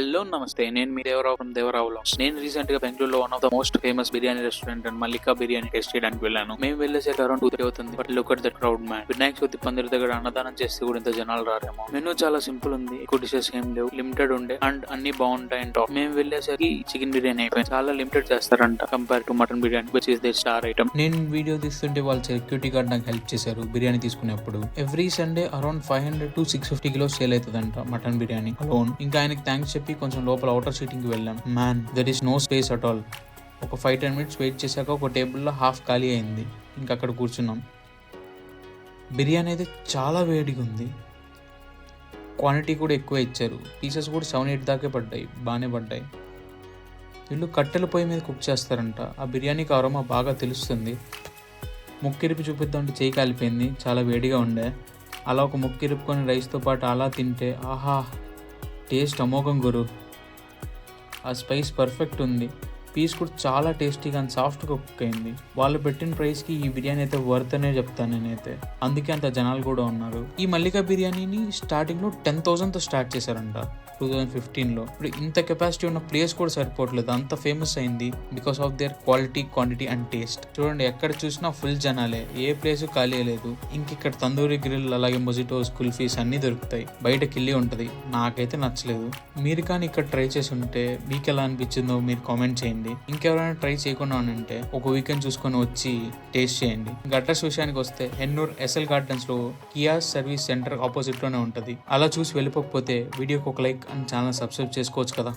Hello నమస్తే, నేను మీ Devarao from దేవరావులో. నేను రీసెంట్ గా బెంగళూరులో one of the most famous biryani restaurant and Mallika biryani taste చేయడానికి వెళ్ళాను. మేము వెళ్ళేసరికి అరౌండ్ 2-3 అవుతుంది. But look at the crowd man. Vinayaka Chavithi పందిరి దగ్గర అన్నదానం చేస్తే కూడా ఇంత జనాలు రారేమో. మెనూ చాలా సింపుల్ ఉంది, ఎక్కువ డిషెస్ ఏం లేవు, లిమిటెడ్ ఉండే అండ్ అన్ని బాగుంటాయి. టాప్ మేము వెళ్ళేసరికి చికెన్ బిర్యానీ అయిపోయింది. చాలా లిమిటెడ్ చేస్తారంట compare to mutton biryani, which is the star item. నేను వీడియో తీస్తుంటే వాళ్ళ సెక్యూరిటీ గార్డ్ నాకు హెల్ప్ చేశారు బిర్యానీ తీసుకునేప్పుడు. Every Sunday around 500 to 650 kilos sale అవుతుందంట మటన్ బిర్యానీ అలోన్. ఇంకా ఆయనకి థ్యాంక్స్ చెప్పి కొంచెం లోపల అవుటర్ సీటింగ్ కి వెళ్ళాం. Man, there is no space at all. ఒక 5-10 మినిట్స్ వెయిట్ చేశాక ఒక టేబుల్లో హాఫ్ ఖాళీ అయింది. ఇంకా అక్కడ కూర్చున్నాం. బిర్యానీ అయితే చాలా వేడిగా ఉంది. క్వాంటిటీ కూడా ఎక్కువ ఇచ్చారు. పీసెస్ కూడా 7-8 దాకే పడ్డాయి, బాగానే పడ్డాయి. వీళ్ళు కట్టెల పొయ్యి మీద కుక్ చేస్తారంట. ఆ బిర్యానీకి అరోమా బాగా తెలుస్తుంది. ముక్కిరిపి చూపిద్దామంటే చేయి కాలిపోయింది, చాలా వేడిగా ఉండే. అలా ఒక ముక్కిరిపుకొని రైస్తో పాటు అలా తింటే ఆహా, టేస్ట్ అమోఘం గురు. ఆ స్పైస్ పర్ఫెక్ట్ ఉంది. పీస్ కూడా చాలా టేస్టీగా అండ్ సాఫ్ట్గా కుక్ అయింది. వాళ్ళు పెట్టిన ప్రైస్కి ఈ బిర్యానీ అయితే వర్త్ అనే చెప్తాను నేనైతే. అందుకే అంత జనాలు కూడా ఉన్నారు. ఈ మల్లికా బిర్యానీని స్టార్టింగ్లో 10,000తో స్టార్ట్ చేశారంట 2015లో. ఇప్పుడు ఇంత కెపాసిటీ ఉన్న ప్లేస్ కూడా సరిపోవట్లేదు, అంత ఫేమస్ అయింది because of their quality, quantity and taste. చూడండి, ఎక్కడ చూసినా ఫుల్ జనాలే, ఏ ప్లేస్ ఖాళీ లేదు. ఇంక ఇక్కడ తందూరి గ్రిల్, అలాగే మొజిటోస్, కుల్ఫీస్ అన్నీ దొరుకుతాయి. బయట కిల్లి ఉంటుంది. నాకైతే నచ్చలేదు. మీరు కానీ ఇక్కడ ట్రై చేసి ఉంటే మీకు ఎలా అనిపించిందో మీరు కామెంట్ చేయండి. ఇంకెవరైనా ట్రై చేయకుండా ఉంటే ఒక వీకెండ్ చూసుకొని వచ్చి టేస్ట్ చేయండి. ఇంకా అడ్రస్ విషయానికి వస్తే హెన్నూర్ ఎస్ఎల్ గార్డెన్స్ లో కియా సర్వీస్ సెంటర్ ఆపోజిట్ లోనే ఉంటుంది. అలా చూసి వెళ్ళిపోకపోతే వీడియోకి ఒక లైక్ అండ్ ఛానల్ సబ్స్క్రైబ్ చేసుకోవచ్చు కదా.